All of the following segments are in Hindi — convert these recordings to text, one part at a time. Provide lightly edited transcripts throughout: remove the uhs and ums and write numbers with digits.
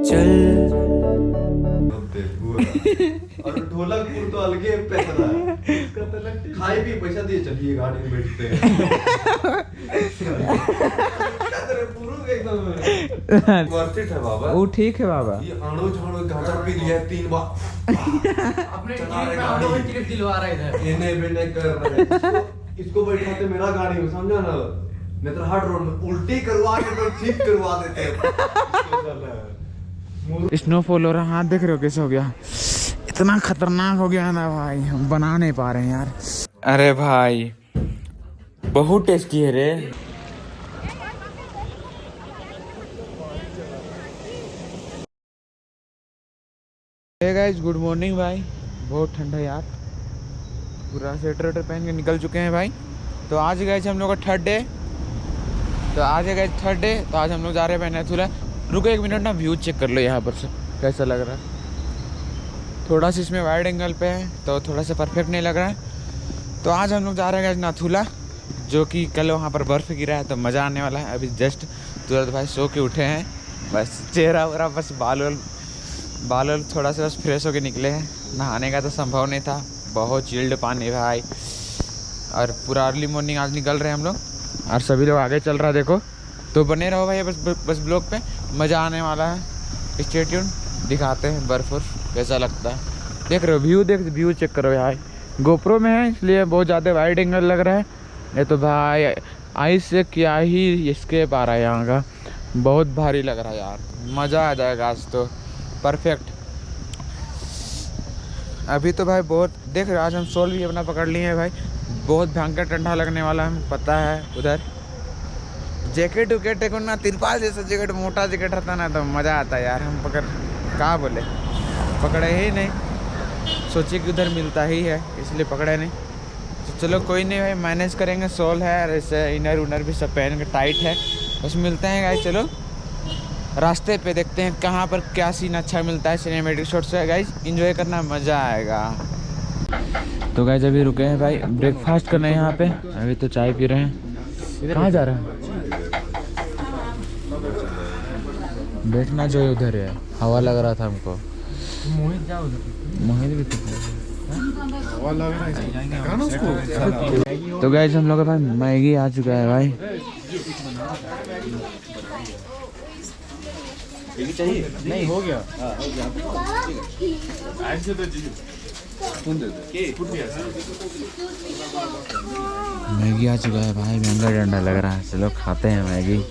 चल और ढोलकपुर तो अलगे पैसा है, खाई भी पैसा दिए चलिए गाड़ी में बैठते हैं। एकदम वर्थ इट है बाबा। वो ठीक है बाबा। ये आड़ो झाड़ो गांजा पी लिया 3 बार अपने गाड़ी दिलवा रहा है इन्हें बिने कर रहा है। इसको बैठाते मेरा गाड़ी में, समझा ना, नेत्रहाट रोड में उल्टी करवा के तो ठीक करवा देते हैं। स्नोफॉल हो रहा, हाथ देख रहे हो कैसे हो गया, इतना खतरनाक हो गया ना भाई, हम बना नहीं पा रहे हैं यार। अरे भाई बहुत टेस्टी है रे। हे गाइस, गुड मॉर्निंग भाई। बहुत ठंडा यार, पूरा स्वेटर वेटर पहन के निकल चुके हैं भाई। तो आज गए हम लोग का थर्ड डे, तो आज है थर्ड डे। तो आज हम लोग जा रहे हैं नैथुला। रुको एक मिनट ना, व्यू चेक कर लो यहाँ पर से कैसा लग रहा है। थोड़ा सा इसमें वाइड एंगल पे है तो थोड़ा सा परफेक्ट नहीं लग रहा है। तो आज हम लोग जा रहे हैं नाथुला, जो कि कल वहाँ पर बर्फ़ गिरा है तो मज़ा आने वाला है। अभी जस्ट तुरंत भाई सो के उठे हैं, बस चेहरा वरा बस बाल थोड़ा सा बस फ्रेश होके निकले हैं। नहाने का तो संभव नहीं था, बहुत चिल्ड पानी भाई। और पूरा अर्ली मॉर्निंग आज निकल रहे हैं हम लोग, और सभी लोग आगे चल रहा है देखो। तो बने रहो भाई बस ब्लॉग पे, मज़ा आने वाला है। स्टे ट्यून, दिखाते हैं बर्फ़ कैसा लगता है। देख रहे हो व्यू चेक करो यार। गोप्रो में है इसलिए बहुत ज़्यादा वाइड एंगल लग रहा है, नहीं तो भाई आइस से क्या ही स्केप आ रहा है यहाँ का, बहुत भारी लग रहा है यार। मज़ा आ जाएगा आज तो परफेक्ट। अभी तो भाई बहुत देख रहे हो, आज हम सोल भी अपना पकड़ लिए हैं भाई। बहुत भयंकर ठंडा लगने वाला है, हमें पता है। उधर जैकेट उकेट को ना, तिरपाल जैसा जैकेट, मोटा जैकेट रहता ना तो मज़ा आता है यार। हम कहाँ बोले, पकड़े ही नहीं, सोचे कि उधर मिलता ही है इसलिए पकड़े नहीं। तो चलो कोई नहीं भाई, मैनेज करेंगे। सोल है और ऐसे इनर उनर भी सब पहन के टाइट है। बस मिलते हैं गाइस, चलो रास्ते पे देखते हैं कहाँ पर क्या सीन अच्छा मिलता है। सिनेमेटिक शॉट्स है गाइस, एंजॉय करना, मज़ा आएगा। तो गाइस अभी रुके हैं भाई, ब्रेकफास्ट करना है यहाँ पे। अभी तो चाय पी रहे हैं। कहाँ जा रहे हैं? बैठना जो उधर है, हवा लग रहा था हमको। मोहित भी हवा लग रहा है। तो गाइस हम लोग का भाई मैगी आ चुका है भाई। चाहिए नहीं, हो गया। मैगी आ चुका है भाई, महंगा डंडा लग रहा है। चलो खाते हैं मैगी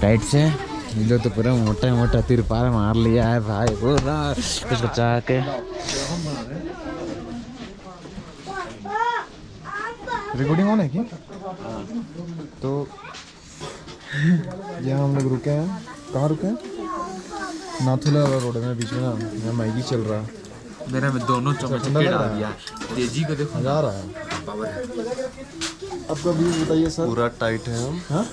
टाइट से। जो तो पूरा मोटा मोटा तिरपाल मार लिया है भाई पूरा कुछ बचा के। रिकॉर्डिंग ऑन है क्या? तो यहाँ हम लोग रुके हैं। कहाँ रुके हैं? नाथुला रोड में, बीच में ना यहाँ मैगी चल रहा है। मेरा में दोनों चम्मच डाल दिया, तेजी को देखो मजा आ रहा है। आपका व्यू बताइए सर। पूरा टाइट है हम। हाँ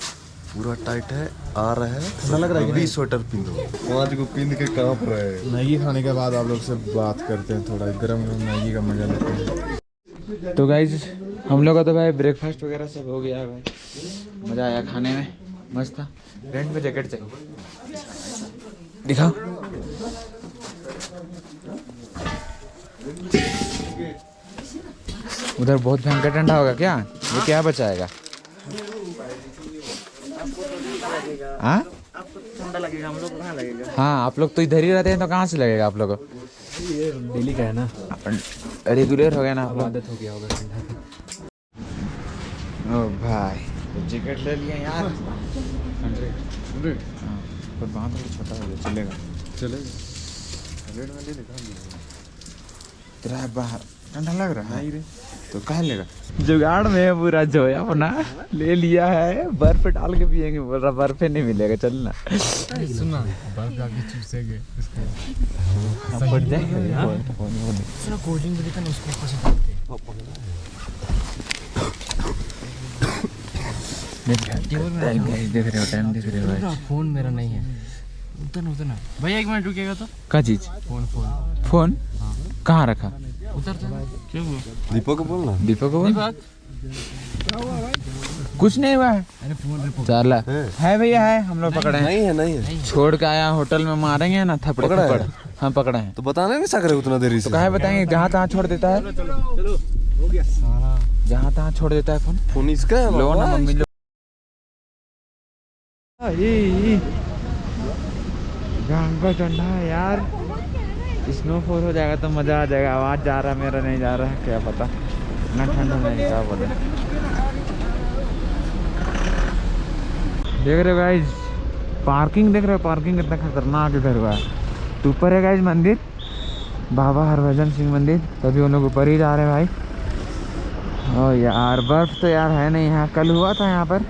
पूरा टाइट है, आ रहा है। ठंडा लग रहा है कि नहीं? स्वेटर पहनो, 5 को पिंद के कांप रहे हैं। मैगी खाने के बाद आप लोग से बात करते हैं, थोड़ा गरम मैगी का मजा लेते हैं। तो गाइस हम लोग का तो भाई ब्रेकफास्ट वगैरह सब हो गया है भाई। मज़ा आया खाने में, मस्त था। रेंट में जैकेट चाहिए, दिखाओ। उधर बहुत भयंकर ठंडा होगा क्या? ये क्या बचाएगा? हाँ ठंडा लगेगा, हम लोग को कहाँ लगेगा? हाँ, आप लोग तो इधर ही रहते हैं तो कहाँ से लगेगा आप लोगों को? ये डेली का है ना, अपन रेगुलर हो गया ना आप लोग। आदत हो गया होगा ठंडा। ओ भाई तो जैकेट ले लिए यार 100। हाँ पर वहाँ तो छोटा हो गया, चलेगा तेरा बाहर ठंडा लग रहा है तो कहाँ लेगा? जुगाड़ में पूरा जो है अपना ले लिया है। बर्फ डाल के पियेंगे, बोल रहा बर्फ नहीं मिलेगा, चलना। सुनना, बर्फ डाल के चूसेंगे सुना, कोल्ड ड्रिंक भी देता ना उसको ऊपर से डालते। देख रहे हो टाइम, देख रहे हो भाई। फोन मेरा नहीं है, उतना भैया 1 मिनट रुकिएगा तो। क्या चीज? फोन कहाँ रखा? उतर तो क्यों? दीपक को बोलना, दीपक को बोल। कुछ नहीं हुआ है। अरे फोन चला है भैया, है हम लोग पकड़े हैं। नहीं है छोड़ के आया होटल में, मारेंगे ना थप्पड़ पकड़ा है? थप्पड़। हम पकड़े हैं तो बताने नहीं सक रहे उतना देरी तो से। कहे बताएंगे, जहाँ तहाँ छोड़ देता है, जहाँ तहाँ छोड़ देता है फोन। फोन इसका है लो ना बाबा, मम्मी लो। का ठंडा है यार, स्नोफॉल हो जाएगा तो मजा आ जाएगा। आवाज जा रहा है मेरा, नहीं जा रहा है, क्या पता। इतना ठंडा नहीं, क्या पता। देख रहे हो गाइस, पार्किंग देख रहे हो, पार्किंग कितना खतरनाक इधर हुआ है। तो ऊपर है गाइस मंदिर, बाबा हरभजन सिंह मंदिर, तभी हम लोग ऊपर ही जा रहे हैं भाई। ओ यार बर्फ तो यार है नहीं यहाँ, कल हुआ था यहाँ पर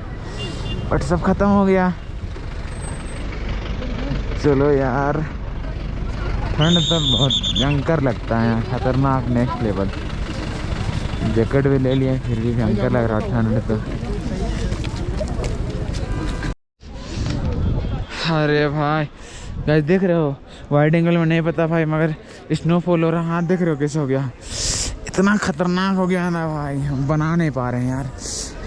बट सब खत्म हो गया। चलो यार, ठंड तो बहुत भयंकर लगता है यहाँ, खतरनाक नेक्स्ट लेवल। जैकेट भी ले लिया फिर भी भयंकर लग रहा ठंड तो। अरे भाई गाइस देख रहे हो, वाइड एंगल में नहीं पता भाई, मगर स्नोफॉल हो रहा है। हाथ देख रहे हो कैसे हो गया, इतना खतरनाक हो गया ना भाई, हम बना नहीं पा रहे हैं यार,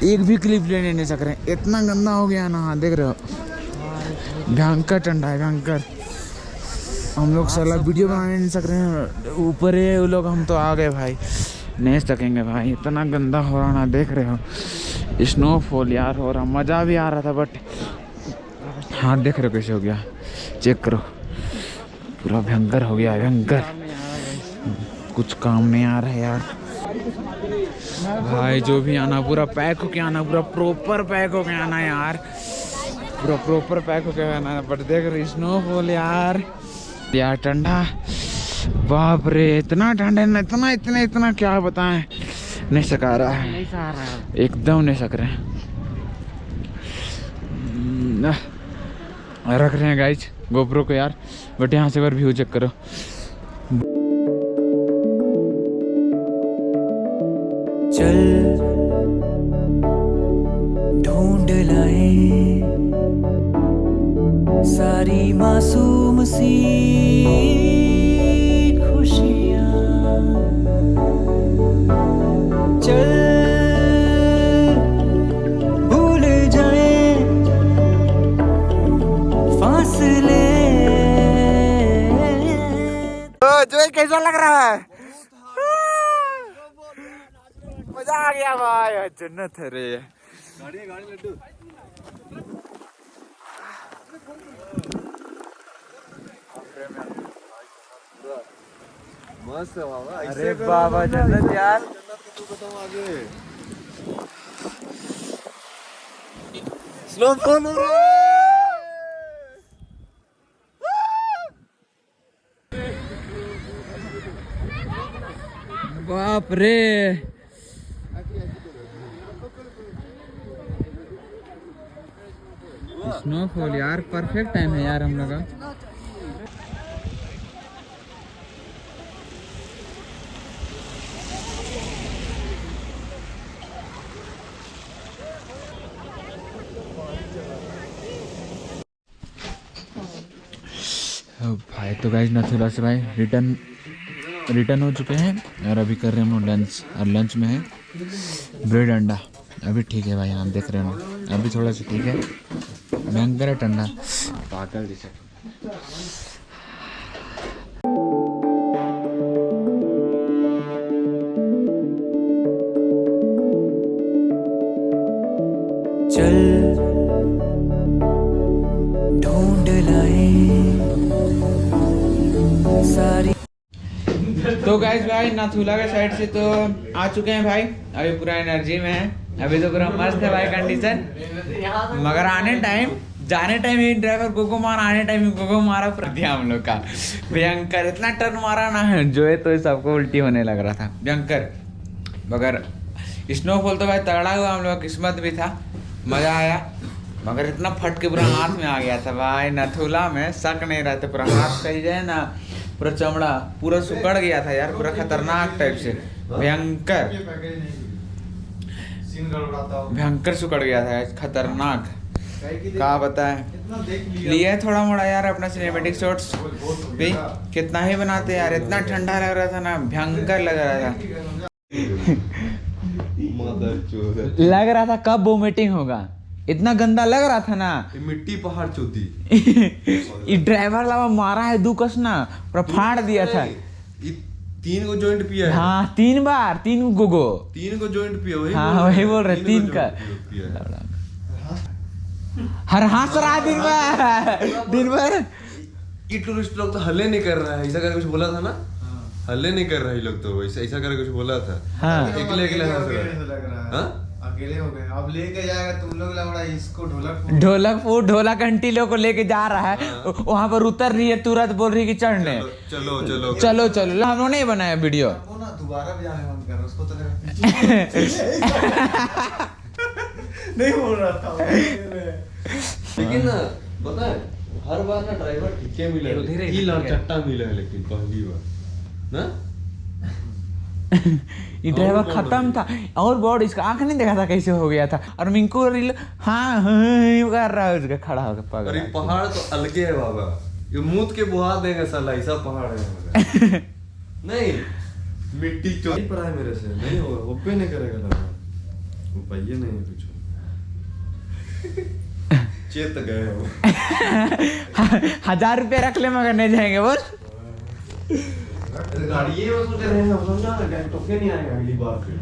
एक भी क्लिप लेने नहीं सक रहे, इतना गंदा हो गया ना। हाथ देख रहे हो, भयंकर ठंडा है, भयंकर। हम लोग साला वीडियो बनाने नहीं सक रहे हैं, ऊपर है वो लोग, हम तो आ गए भाई, नहीं सकेंगे भाई, इतना गंदा हो रहा ना। देख रहे हो स्नोफॉल यार हो रहा, मज़ा भी आ रहा था बट हाथ देख रहे हो कैसे हो गया, चेक करो, पूरा भयंकर हो गया, भयंकर। कुछ काम नहीं आ रहा है यार भाई। जो भी आना पूरा पैक होके आना, पूरा प्रॉपर पैक होके आना यार, पूरा प्रॉपर पैक होके आना। बट देख रहे स्नोफॉल यार, यार ठंडा, बाप रे इतना ठंडा है ना, इतना इतना इतना क्या बताएं, नहीं सका रहा है, एकदम नहीं सक रहे हैं। रख रहे हैं गाइज गोप्रो को यार, बट यहाँ से एक बार व्यू चेक करो। चल ढूंढ लाए सारी मासूम सी खुशियाँ, चल भूल जाए फासले। जो कैसा लग रहा है, मजा आ गया भाई, जन्नत है रे। मस्त है बाबा। अरे बाबा जन्नत यार, स्नोफॉल हो रहा है। बाप रे स्नोफॉल यार, परफेक्ट टाइम है यार हम लोग का। भाई तो गाइस नथुला से भाई रिटर्न हो चुके हैं और अभी कर रहे हैं हम लंच, और लंच में है ब्रेड अंडा। अभी ठीक है भाई, आप देख रहे हो अभी थोड़ा सा ठीक है, भयंकर है ठंडा, पागल जैसे। चल ढूंढ लाए सारी। तो गाइस भाई नाथुला के साइड से तो आ चुके हैं भाई, अभी पूरा एनर्जी में है, अभी तो पूरा मस्त है भाई कंडीशन। मगर आने टाइम, जाने टाइम ही ड्राइवर गोगो मारा, आने टाइम ही गोगो मारा दिया हम लोग का, भयंकर इतना टर्न मारा ना है जो है, तो सबको उल्टी होने लग रहा था, भयंकर। मगर स्नोफॉल तो भाई तगड़ा हुआ, हम लोग किस्मत भी था, मजा आया। मगर इतना फट के पूरा हाथ में आ गया था भाई, नथुला में शक नहीं रहता, पूरा हाथ सही जाए ना, पूरा चमड़ा पूरा सुकड़ गया था यार, पूरा खतरनाक टाइप से, भयंकर भयंकर सुकड़ गया था, खतरनाक, क्या बताएं। लिए थोड़ा मोड़ा यार अपना सिनेमेटिक शॉट्स भी, कितना ही बनाते यार, इतना ठंडा लग रहा था ना, भयंकर लग रहा था। लग रहा था कब वोमिटिंग होगा, इतना गंदा लग रहा था ना। ये मिट्टी पहाड़ चौथी ये ड्राइवर लावा मारा है दुकस ना, पूरा फाड़ दिया था। ये 3 को जॉइंट पिया है। हाँ 3 बार, 3 गो 3 को जॉइंट पिया, हाँ वही बोल रहे 3 का। हर हंस रहा है दिन भर। ये टूरिस्ट लोग तो हल्ले नहीं कर रहा है, ऐसा करके कुछ बोला था ना। हल्ले नहीं कर रहा है ये लोग, तो ऐसा करके कुछ बोला था। हाँ अकेले अकेले हंस रहा है। हाँ? अकेले हो गए, अब लेके जाएगा तुम लोग लौड़ा इसको ढोलक आंटी लोग को लेके जा रहा है, वहाँ पर उतर रही है, तुरंत बोल रही है कि चढ़ने। चलो चलो चलो चलो, हम लोग नहीं बनाया वीडियो। वो ना दोबारा बजाने मन कर रहा उसको तो नहीं बोल रहा था वो। लेकिन ना पता है हर बार ना ड्राइवर ठीके मिले, कील और चट्टा मिले है, लेकिन पहली बार ना ये ड्राइवर खत्म था, और बोर्ड इसका आंख नहीं देखा था कैसे हो गया था। और मिंकू हाँ कर रहा है उसका खड़ा होकर और ये पकड़। पहाड़ तो अलगे है बाबा, ये मूत के बुहा देंगे साला, ऐसा पहाड़ है। नहीं मिट्टी चोरी पर है मेरे से, नहीं होगा, वो पे नहीं करेगा लगा, वो पहिए नहीं है कुछ। चेत गए हो। 1000 रुपया रख ले मगर नहीं जाएंगे बोल। गाड़ी ये सोच रहे हैं, समझा ना, टोके नहीं आएगा अगली बार फिर।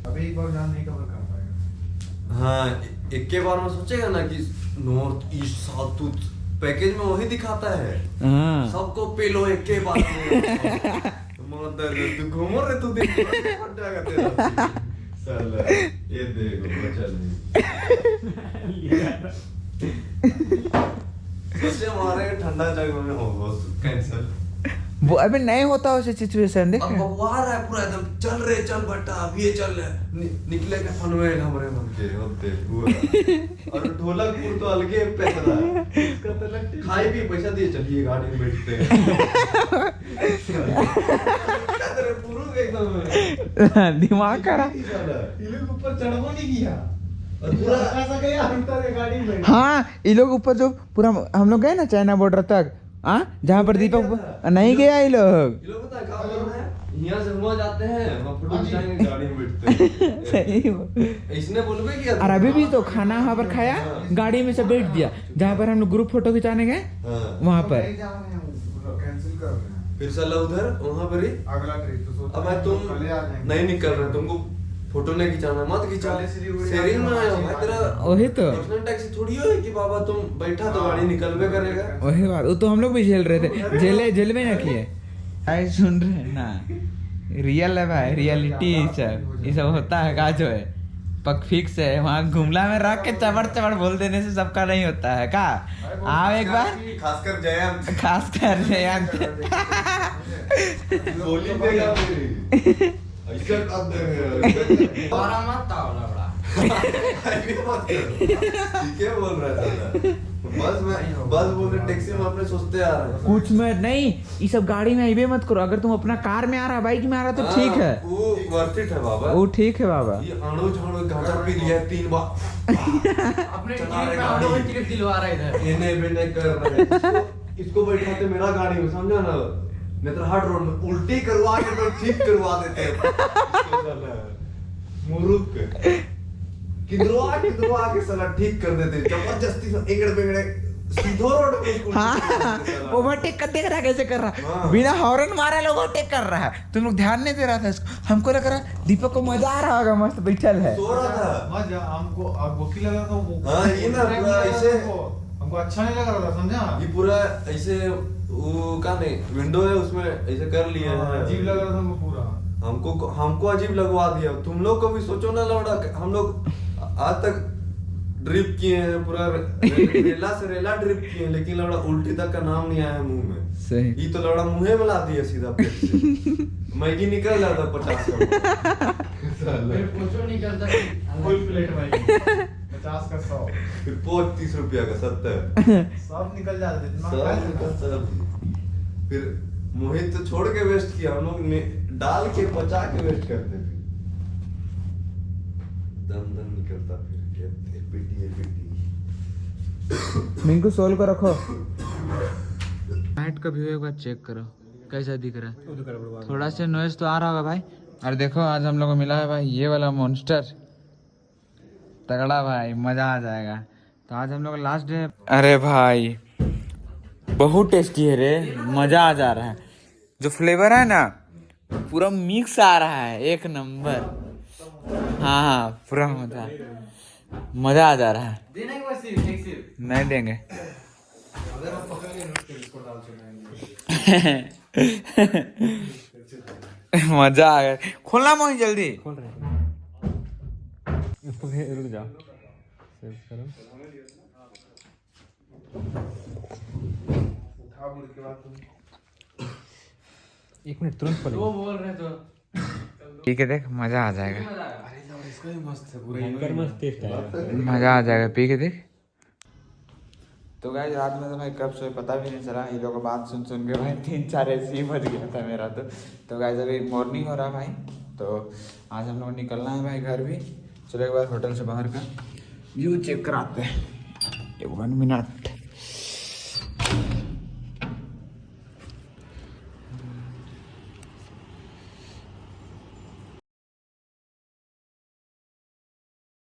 अभी एक बार जान नहीं कवर कर पाएगा। हाँ एक के बार में सोचेगा ना कि नॉर्थ ईस्ट साउथ पैकेज में वही दिखाता है, हाँ सबको पेलो एक के बार में। मदर तू घूमो रे, तू देख फट जाएगा तेरा साला। ये देखो बचा नहीं सोचे हमारे ठंडा जगह में होगा कैंसिल। वो अभी नहीं होता वैसे सिचुएशन देख। अब बवाल है पूरा एकदम, चल रे चल बेटा अब ये चल निकले के फनवेल हमरे मन के होते पूरा। और ढोलकपुर तो अलगे पैसा है इसका, तो लगती खाई भी पैसा दिए चलिए गाड़ी में बैठते हैं। क्या तेरे पूरा एकदम दिमाग खराब। ये लोग ऊपर चढ़बो नहीं किया और पूरा ऐसा गया हम तो गाड़ी में। हाँ ये लोग ऊपर जो पूरा हम लोग गए ना चाइना बॉर्डर तक, हाँ जहाँ पर दीपक नहीं गया ये लोग। ये लोग पता है कहाँ पर है, यहाँ से वहाँ जाते हैं, वहाँ फोटो खिंचाएंगे गाड़ी में बैठते हैं। इसने बोलबे किया था। और अभी भी तो खाना वहाँ पर खाया, गाड़ी में से बैठ दिया, जहाँ पर हम लोग ग्रुप फोटो खिंचाने गए वहाँ पर। नहीं जाने हैं, कैंसिल कर रहे हैं फिर साला उधर वहाँ पर ही अगला ट्रिप तो सोच अब मैं तुम कल आ जाएंगे। नहीं निकल रहे, तुमको फोटो नहीं खिंचाना, मत खिंचा। पहले सिलीगुड़ी शेयरिंग में आया हो भाई, तेरा वही तो पर्सनल टैक्सी थोड़ी है कि बाबा तुम बैठा तो गाड़ी निकलबे करेगा। वही बात, वो तो हम लोग भी झेल रहे थे, जेल में ना किए। आई सुन रहे हैं ना, रियल है भाई, रियलिटी ये सब होता है का जो है पक फिक्स है। वहाँ घुमला में रख के चबड़ चबड़ बोल देने से सबका नहीं होता है का। आओ एक बार, खासकर जयंत खासकर जयंत। गोली देगा मेरी ऐसा कर देंगे। और मत ताव लबड़ा। ठीक है बोल रहा था बस बोल रहे टैक्सी में अपने सोचते आ रहे हैं। कुछ में नहीं, ये सब गाड़ी में आइबे मत करो। अगर तुम अपना कार में आ रहा, बाइक में आ रहा तो ठीक है, वो वर्थ इट है बाबा। वो ठीक है बाबा। ये अणु झाड़ू गांजा पी लिया 3 बार, अपने चला रहे टीम में गाड़ी। ऑटो ट्रिप दिलवा रहा है इधर। इन्हें भी नहीं कर रहे इसको बैठाते मेरा गाड़ी में, समझा ना, नेत्रहाट रोड में उल्टी करवा के तो ठीक करवा देते हैं। मुरुक किधरवा के साला ठीक कर देते, जबरदस्ती से एंगड़ बेंगड़े सीधो रोड पे उसको हाँ उल्टी कर देते साला। ओवरटेक कर देख रहा है कैसे कर रहा है, हाँ। बिना हॉर्न मारे लोग ओवरटेक कर रहा है। तुम लोग ध्यान नहीं दे रहा था इसको। हमको लग रहा दीपक को मजा आ रहा होगा, मस्त बैठल है। सो रहा था। मजा हमको अब वकील लगा था वो। हाँ, ये ना पूरा ऐसे- हमको अच्छा नहीं लग रहा था, समझा ये पूरा ऐसे वो का नहीं विंडो है उसमें ऐसे कर लिए हैं। अजीब लग रहा था हमको पूरा। हमको अजीब लगवा दिया। तुम लोग को भी सोचो ना लौड़ा, हम लोग आज तक ड्रिप किए हैं, पूरा रेला से रेला ड्रिप किए हैं, लेकिन लौड़ा उल्टी तक का नाम नहीं आया मुंह में। सही। ये तो लौड़ा मुंहे में ला दिया सीधा पेट से। मैगी निकल जाता 50 का। फिर पूछो नहीं करता फुल प्लेट में 50 का 100 फिर पोच 30 रुपया का 70 सब निकल जाते इतना सब सब। फिर मोहित तो छोड़ के वेस्ट किया, हम लोग ने डाल के बचा के वेस्ट करते। फिर दम दम निकलता, फिर ये पिटी है पिटी। मिंकू सोल को रखो। नाइट का व्यू एक बार चेक करो कैसा दिख रहा है। थोड़ा सा नॉइज तो आ रहा होगा भाई, और देखो आज हम लोग को मिला है भाई ये वाला मॉन्स्टर, तगड़ा भाई, मजा आ जाएगा। तो आज हम लोग लास्ट डे। अरे भाई बहुत टेस्टी है रे, मजा आ जा रहा है। जो फ्लेवर है ना पूरा मिक्स आ रहा है, एक नंबर। हाँ हाँ पूरा मजा आ जा रहा है। नहीं देंगे। मजा आ गया। खोलना मोहित जल्दी। खोल रहे रुक जाओ, सेव करो। एक मिनट तुरंत खोलो। वो बोल रहे तो ठीक है, देख मजा आ जाएगा। मस्त टेस्ट आएगा। मजा आ जाएगा, पी के देख। तो गाइस रात में तो भाई कब सोए पता भी नहीं चला। ये लोगों का बात सुन सुन के भाई 3-4 ऐसे ही बज गया था मेरा। तो गाइस अभी मॉर्निंग हो रहा है भाई। तो आज हम लोग निकलना है भाई घर भी। चलो एक बार होटल से बाहर का व्यू चेक कराते हैं। 1 मिनट।